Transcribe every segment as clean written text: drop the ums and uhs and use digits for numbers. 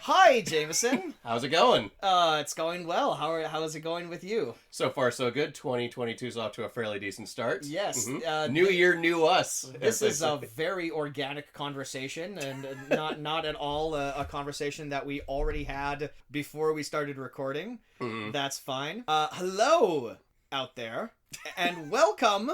Hi, Jameson. How's it going? It's going well. How is it going with you? So far, so good. 2022 is off to a fairly decent start. Yes. New year, new us. This is a very organic conversation, and not at all a conversation that we already had before we started recording. Mm-hmm. That's fine. Hello out there, and welcome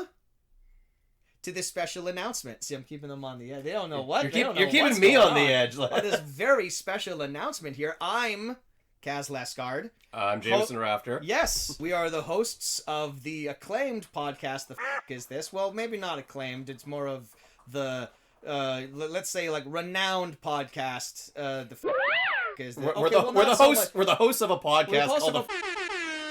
to this special announcement. See, I'm keeping them on the edge. They don't know what. You're keeping me on the edge. On this very special announcement here. I'm Kaz Lescard. I'm Jameson Rafter. Yes, we are the hosts of the acclaimed podcast, The F*** Is This? Well, maybe not acclaimed. It's more of the, let's say, like, renowned podcast, The F*** Is This? We're the hosts of a podcast called The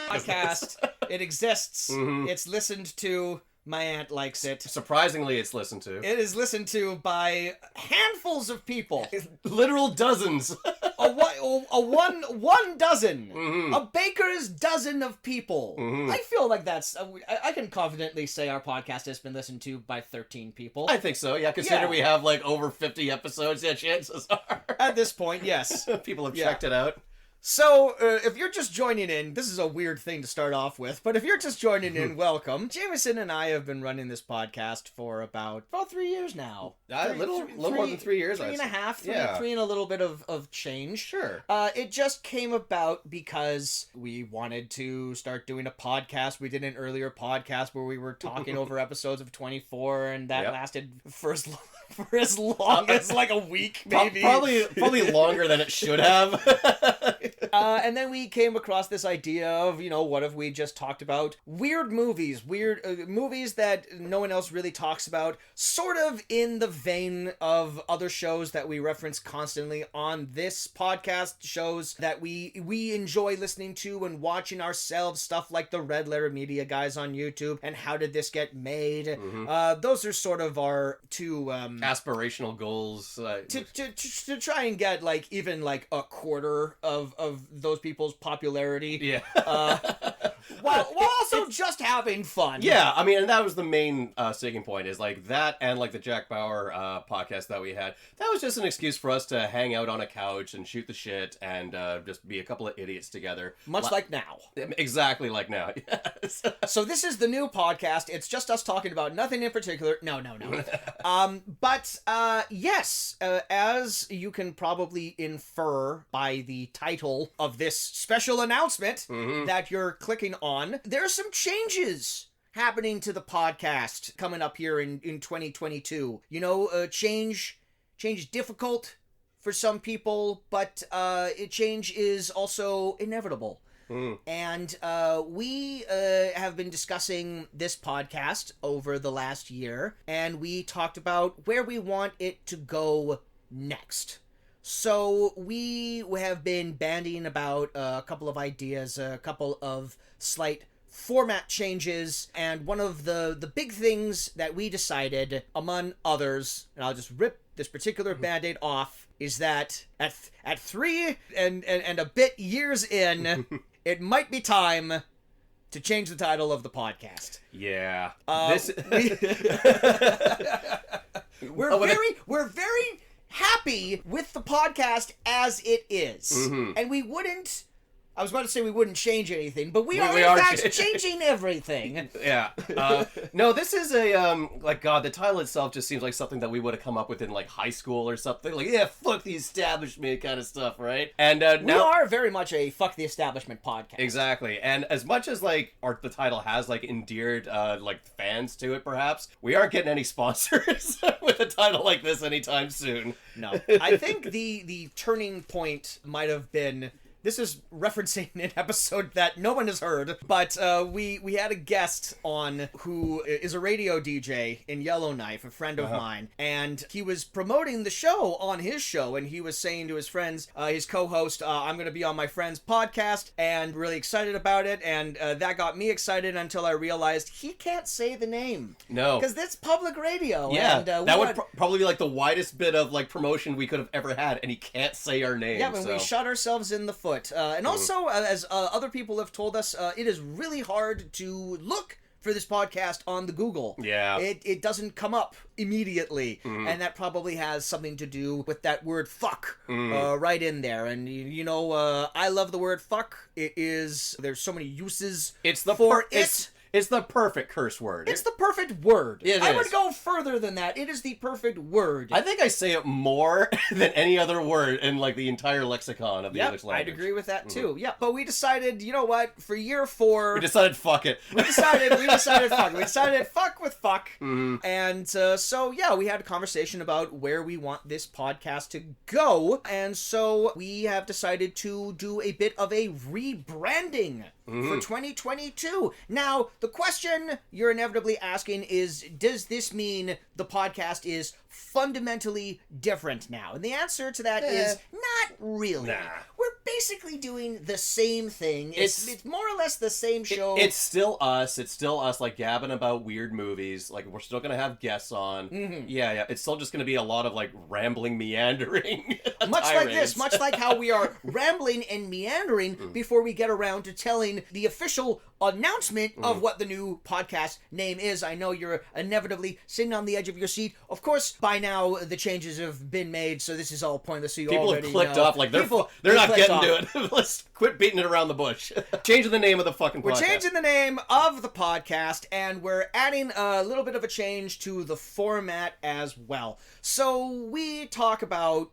Podcast. It exists. Mm-hmm. It's listened to. My aunt likes it. Surprisingly, it's listened to. It is listened to by handfuls of people. Literal dozens. one dozen. Mm-hmm. A baker's dozen of people. Mm-hmm. I feel like that's... I can confidently say our podcast has been listened to by 13 people. I think so, yeah. Consider we have like over 50 episodes, yeah, chances are. At this point, yes. People have checked it out. So, if you're just joining in, this is a weird thing to start off with, but if you're just joining in, welcome. Jameson and I have been running this podcast for about 3 years now. A little more than 3 years. Three and a half, three and a little bit of change. Sure. It just came about because we wanted to start doing a podcast. We did an earlier podcast where we were talking over episodes of 24, and that lasted for as long as like a week, maybe. Probably longer than it should have. And then we came across this idea of, what if we just talked about weird movies that no one else really talks about, sort of in the vein of other shows that we reference constantly on this podcast, shows that we enjoy listening to and watching ourselves, stuff like the Red Letter Media guys on YouTube and How Did This Get Made. Mm-hmm. Those are sort of our two aspirational goals to try and get even a quarter of those people's popularity. Yeah. While also just having fun. Yeah, I mean, and that was the main sticking point, is like that and like the Jack Bauer podcast that we had. That was just an excuse for us to hang out on a couch and shoot the shit and just be a couple of idiots together. Much like now. Exactly like now, yes. So this is the new podcast. It's just us talking about nothing in particular. No. But yes, as you can probably infer by the title of this special announcement that you're clicking on, there are some changes happening to the podcast coming up here in 2022. Change is difficult for some people, but change is also inevitable. And we have been discussing this podcast over the last year, and we talked about where we want it to go next. So we have been bandying about a couple of ideas, a couple of slight format changes, and one of the big things that we decided, among others, and I'll just rip this particular Band-Aid off, is that at 3 and a bit years in, it might be time to change the title of the podcast. Yeah. We're very happy with the podcast as it is. And we wouldn't... I was about to say we wouldn't change anything, but we are in fact changing everything. Yeah. No, this is the title itself just seems like something that we would have come up with in high school or something. Fuck the establishment kind of stuff, right? And we are very much a fuck the establishment podcast. Exactly. And as much as the title has endeared fans to it, perhaps, we aren't getting any sponsors with a title like this anytime soon. No. I think the turning point might have been... This is referencing an episode that no one has heard, but we had a guest on who is a radio DJ in Yellowknife, a friend of mine, and he was promoting the show on his show, and he was saying to his friends, his co-host, I'm going to be on my friend's podcast, and really excited about it, and that got me excited until I realized he can't say the name. No. Because that's public radio. Yeah, and, that would probably be the widest bit of promotion we could have ever had, and he can't say our name. Yeah, we shot ourselves in the foot. And also, as other people have told us, it is really hard to look for this podcast on the Google. Yeah. It doesn't come up immediately, and that probably has something to do with that word fuck right in there. And you know, I love the word fuck. There's so many uses It's the for It's the perfect curse word. It's the perfect word. I is. would go further than that. It is the perfect word. I think I say it more than any other word in like the entire lexicon of the English language. I'd agree with that too. Yeah, but we decided, you know what? For year 4, We decided fuck it. we decided fuck. We decided fuck with fuck. And so yeah, we had a conversation about where we want this podcast to go, and so we have decided to do a bit of a rebranding for 2022. Now, the question you're inevitably asking is, does this mean the podcast is fundamentally different now? And the answer to that is not really. Nah. We're basically doing the same thing. It's more or less the same show. It's still us. It's still us, like, gabbing about weird movies. Like, we're still gonna have guests on. Yeah. It's still just gonna be a lot of, like, rambling, meandering much like tirades. this, much like how we are rambling and meandering before we get around to telling the official announcement of what the new podcast name is. I know you're inevitably sitting on the edge of your seat. Of course, by now the changes have been made, so this is all pointless. So you People already have clicked know. off, like they're not getting to it. Let's quit beating it around the bush. Changing the name of the fucking podcast. We're changing the name of the podcast, and we're adding a little bit of a change to the format as well. So we talk about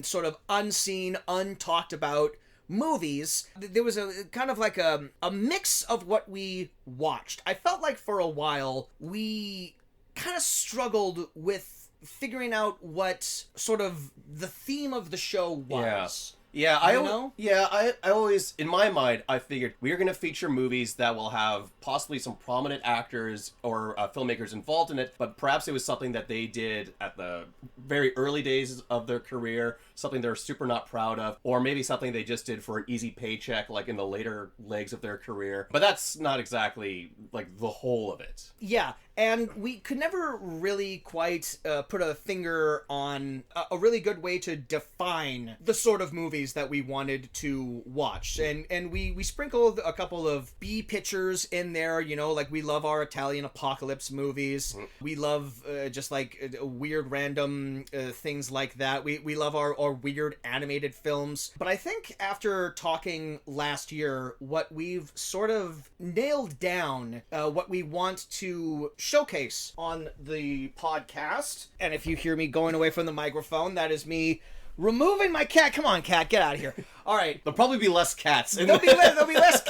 sort of unseen, untalked about movies. There was a kind of like a mix of what we watched. I felt like for a while we kind of struggled with figuring out what sort of the theme of the show was. Yeah, I always, in my mind, I figured we are going to feature movies that will have possibly some prominent actors or filmmakers involved in it, but perhaps it was something that they did at the very early days of their career, something they're super not proud of, or maybe something they just did for an easy paycheck, like in the later legs of their career. But that's not exactly, like, the whole of it. Yeah, and we could never really quite put a finger on a really good way to define the sort of movies that we wanted to watch. And we sprinkled a couple of B pictures in there, you know, like we love our Italian apocalypse movies. We love just like weird random things like that. We love our weird animated films. But I think after talking last year, what we've sort of nailed down, what we want to showcase on the podcast. And if you hear me going away from the microphone, that is me removing my cat. Come on, cat, get out of here. All right. There'll probably be less cats. There'll be less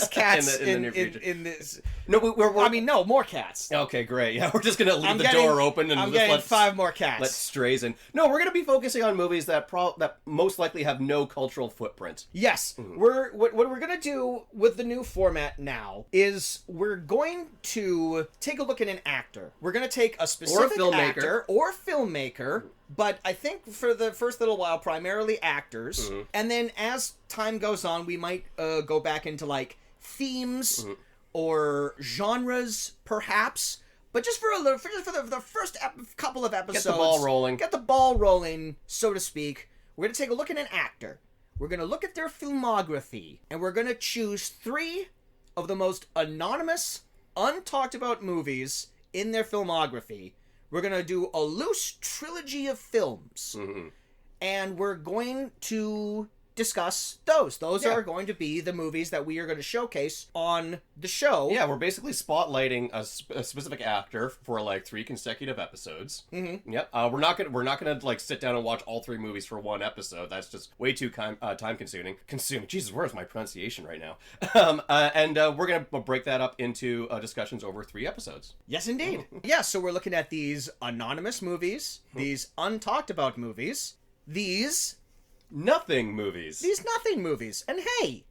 cats in the near future. in this. No, more cats. Okay, great. Yeah, we're just gonna leave the door open and I'm just getting 5 more cats. let strays in. No, we're gonna be focusing on movies that most likely have no cultural footprint. Yes, what we're gonna do with the new format now is we're going to take a look at an actor. We're gonna take a specific actor or filmmaker. But I think for the first little while, primarily actors. And then as time goes on, we might go back into like themes or genres, perhaps. But just for the first couple of episodes, Get the ball rolling, so to speak. We're gonna take a look at an actor. We're gonna look at their filmography, and we're gonna choose 3 of the most anonymous, untalked about movies in their filmography. We're going to do a loose trilogy of films. And we're going to discuss those. Those are going to be the movies that we are going to showcase on the show. Yeah, we're basically spotlighting a specific actor for like 3 consecutive episodes. Yep. We're not gonna like sit down and watch all 3 movies for one episode. That's just way too time consuming. Jesus, where's my pronunciation right now? And we're gonna break that up into discussions over 3 episodes. Yes, indeed. Yeah, so we're looking at these anonymous movies, these untalked about movies, these nothing movies. And hey,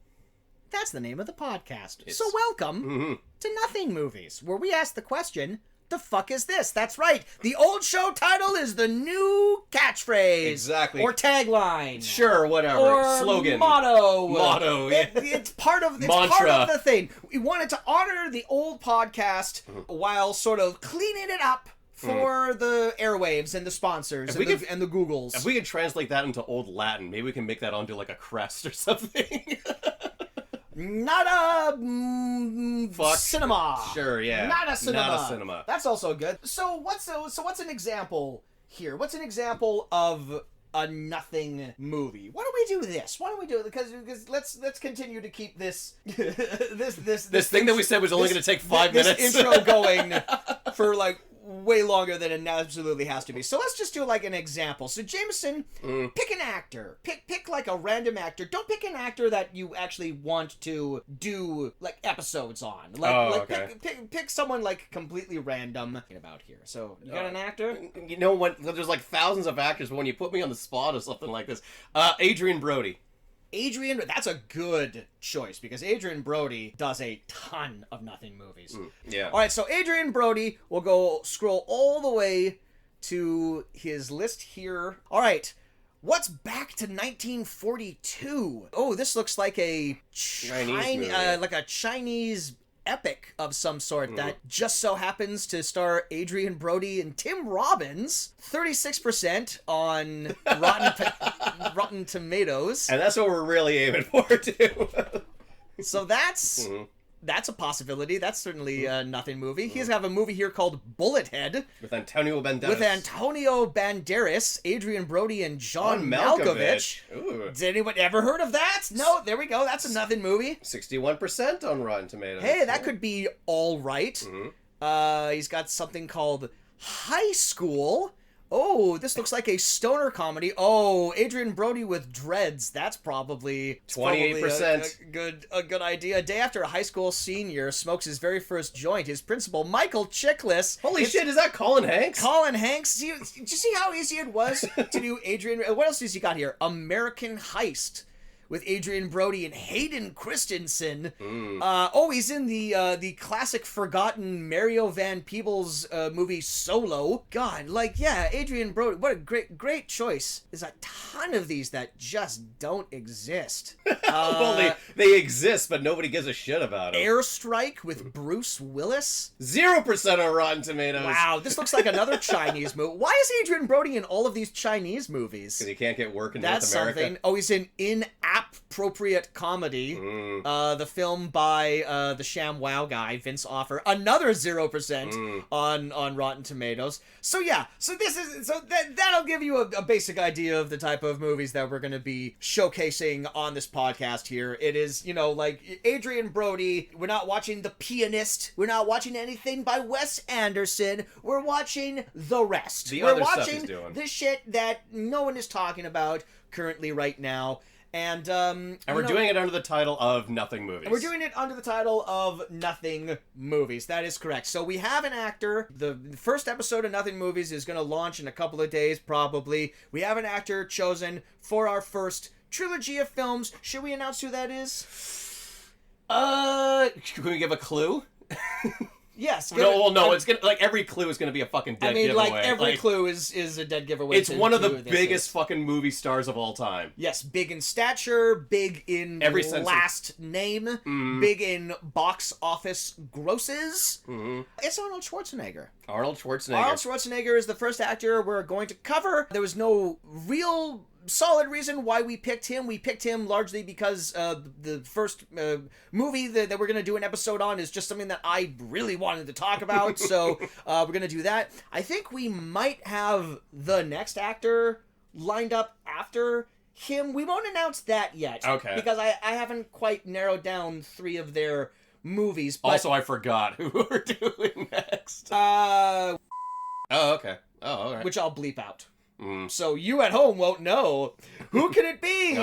that's the name of the podcast. So welcome to Nothing Movies, where we ask the question, the fuck is this? That's right. The old show title is the new catchphrase. Exactly. Or tagline. Sure, whatever. Or slogan. Motto. Yeah. It's part of Mantra. part of the thing. We wanted to honor the old podcast while sort of cleaning it up for the airwaves and the sponsors and the Googles. If we could translate that into old Latin, maybe we can make that onto like a crest or something. Not a cinema. Sure, yeah. Not a cinema. Not a cinema. That's also good. So what's an example here? What's an example of a nothing movie? Why don't we do this? Why don't we do it? Because let's continue to keep this this thing that we said was only going to take 5 minutes. This intro going for like way longer than it absolutely has to be. So let's just do like an example. So Jameson, pick an actor. Pick like a random actor. Don't pick an actor that you actually want to do like episodes on. Okay. Pick someone like completely random about here. So you got an actor? You know what? There's like thousands of actors, but when you put me on the spot or something like this, Adrian Brody. That's a good choice because Adrian Brody does a ton of nothing movies. Yeah. All right, so Adrian Brody, we'll go scroll all the way to his list here. All right, what's back to 1942? Oh, this looks like a Chinese epic of some sort that just so happens to star Adrian Brody and Tim Robbins. 36% on Rotten Tomatoes. And that's what we're really aiming for, too. So that's a possibility. That's certainly a nothing movie. He's have a movie here called Bullethead. With Antonio Banderas, Adrian Brody, and John Malkovich. Ooh. Did anyone ever heard of that? No, there we go. That's a nothing movie. 61% on Rotten Tomatoes. Hey, that could be all right. He's got something called High School. Oh, this looks like a stoner comedy. Oh, Adrian Brody with dreads. That's probably 28%. A good idea. A day after a high school senior smokes his very first joint, his principal, Michael Chiklis. Holy shit, is that Colin Hanks? Colin Hanks. Did you see how easy it was to do Adrian? What else has he got here? American Heist. With Adrian Brody and Hayden Christensen. He's in the classic forgotten Mario Van Peebles movie Solo. God, Adrian Brody, what a great choice. There's a ton of these that just don't exist. Well, they exist, but nobody gives a shit about them. Airstrike with Bruce Willis. 0% on Rotten Tomatoes. Wow, this looks like another Chinese movie. Why is Adrian Brody in all of these Chinese movies? Because he can't get work in North America. That's something. Oh, he's in appropriate comedy. The film by the Sham-Wow guy, Vince Offer. Another 0% on Rotten Tomatoes. So yeah, that'll give you a basic idea of the type of movies that we're going to be showcasing on this podcast here. It is, like Adrian Brody. We're not watching The Pianist. We're not watching anything by Wes Anderson. We're watching the rest. We're watching the shit that no one is talking about currently right now. And we're doing it under the title of Nothing Movies. We're doing it under the title of Nothing Movies. That is correct. So we have an actor. The first episode of Nothing Movies is going to launch in a couple of days, probably. We have an actor chosen for our first trilogy of films. Should we announce who that is? Can we give a clue? Yes. No. It's gonna every clue is gonna be a fucking dead giveaway. Every clue is a dead giveaway. It's one of the biggest fucking movie stars of all time. Yes, big in stature, big in every last name, big in box office grosses. It's Arnold Schwarzenegger. Arnold Schwarzenegger is the first actor we're going to cover. There was no real solid reason why we picked him. We picked him largely because the first movie that we're going to do an episode on is just something that I really wanted to talk about. So we're going to do that. I think we might have the next actor lined up after him. We won't announce that yet. Okay. Because I haven't quite narrowed down 3 of their movies. But, also, I forgot who we're doing next. Oh, okay. Oh, all right. Which I'll bleep out. So you at home won't know. Who can it be?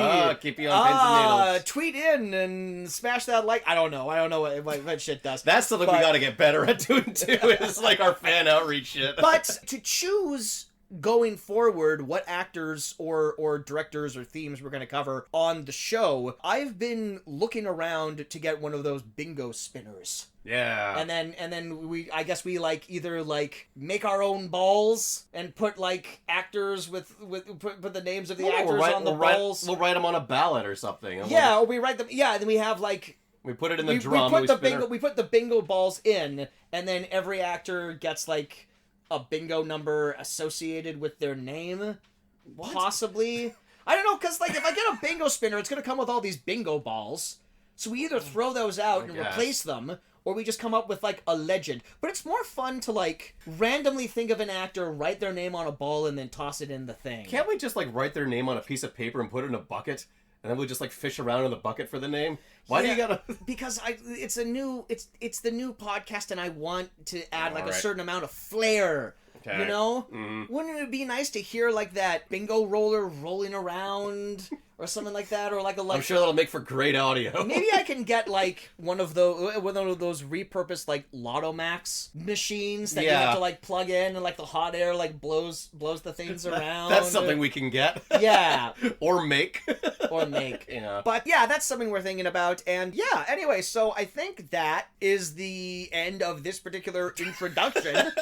Keep you on pins and needles. Tweet in and smash that like. I don't know what shit does. That's something we gotta get better at doing too. It's like our fan outreach shit. But to choose going forward what actors or directors or themes we're going to cover on the show, I've been looking around to get one of those bingo spinners. Yeah. And then we either make our own balls and put actors with put the names of the actors on the balls. We'll write them on a ballot or something. Or we write them. Yeah, and then we have we put it in the drum. We put the bingo balls in, and then every actor gets a bingo number associated with their name. What? Possibly. I don't know, because if I get a bingo spinner, it's gonna come with all these bingo balls. So we either throw those out and guess. replace them, or we just come up with, like, a legend. But it's more fun to, like, randomly think of an actor, write their name on a ball, and then toss it in the thing. Can't we just, like, write their name on a piece of paper and put it in a bucket? And then we'll just, like, fish around in the bucket for the name? Why do you gotta... Because it's the new podcast, and I want to add, like, All a right. certain amount of flair. Okay. You know? Mm-hmm. Wouldn't it be nice to hear, like, that bingo roller rolling around or something like that? Or like a... I'm sure that'll make for great audio. Maybe I can get, like, one of those repurposed, like, Lotto Max machines that you have to, like, plug in, and, like, the hot air, like, blows the things around. That's something we can get. Yeah. Or make. Yeah. But, yeah, that's something we're thinking about. And, yeah, anyway, so I think that is the end of this particular introduction.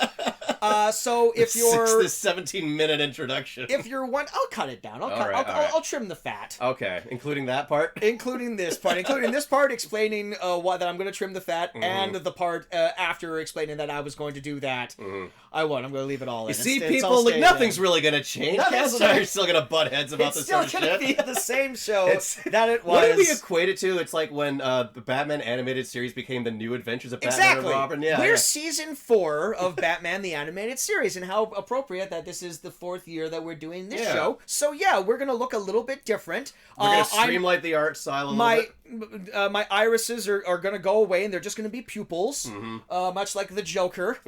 So if you're... This 17-minute introduction. If you're one... I'll cut it down. I'll trim the fat. Okay, including that part? Including this part. Explaining that I'm going to trim the fat, and the part after explaining that I was going to do that. Mm-hmm. I'm going to leave it all in. You see, It's people, all like, stayed nothing's in. really going to change. Cass and I are still going to butt heads about this sort of shit. It's still going to be the same show that it was. What did we equate it to? It's like when the Batman animated series became the New Adventures of Batman and Robin. Yeah, We're season 4 of Batman the Animated Series, and how appropriate that this is the 4th year that we're doing this show. So yeah, we're going to look a little bit different. We're going to streamline the art style a little bit. My irises are going to go away, and they're just going to be pupils, much like the Joker.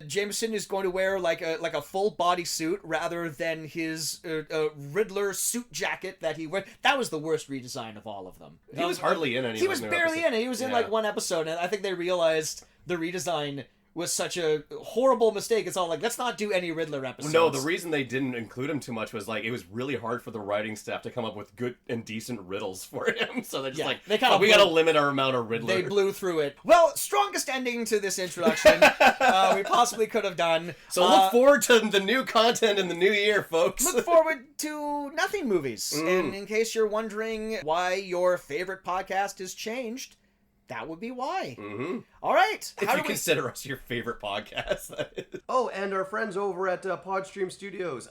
Jameson is going to wear like a full bodysuit rather than his Riddler suit jacket that he wore. That was the worst redesign of all of them. He was hardly in any. He was barely in it. He was in like one episode, and I think they realized the redesign was such a horrible mistake. It's all like, let's not do any Riddler episodes. No, the reason they didn't include him too much was like it was really hard for the writing staff to come up with good and decent riddles for him. So they're just we gotta limit our amount of Riddler. They blew through it. Well, strongest ending to this introduction we possibly could have done. So look forward to the new content in the new year, folks. Look forward to Nothing movies. And in case you're wondering why your favorite podcast has changed, that would be why. All right. If you consider us your favorite podcast. Oh, and our friends over at Podstream Studios.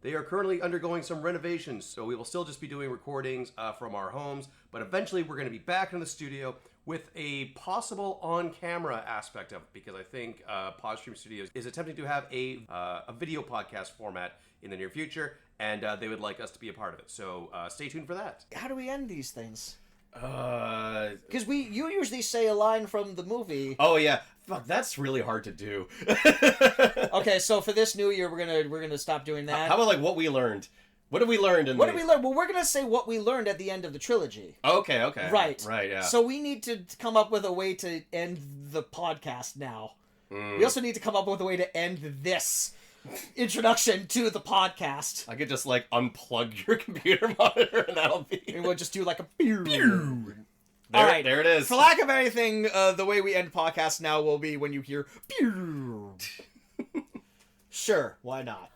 They are currently undergoing some renovations, so we will still just be doing recordings from our homes, but eventually we're going to be back in the studio with a possible on-camera aspect of it, because I think Podstream Studios is attempting to have a video podcast format in the near future, and they would like us to be a part of it. So stay tuned for that. How do we end these things? Because you usually say a line from the movie. Oh yeah, fuck, that's really hard to do. Okay, so for this new year, we're gonna stop doing that. How about like what we learned? What did we learn? What did we learn? Well, we're gonna say what we learned at the end of the trilogy. Okay. Right, yeah. So we need to come up with a way to end the podcast now. We also need to come up with a way to end this introduction to the podcast. I could just like unplug your computer monitor and that'll be... And we'll just do like a... All right, there it is. For lack of anything, the way we end podcasts now will be when you hear... Sure, why not?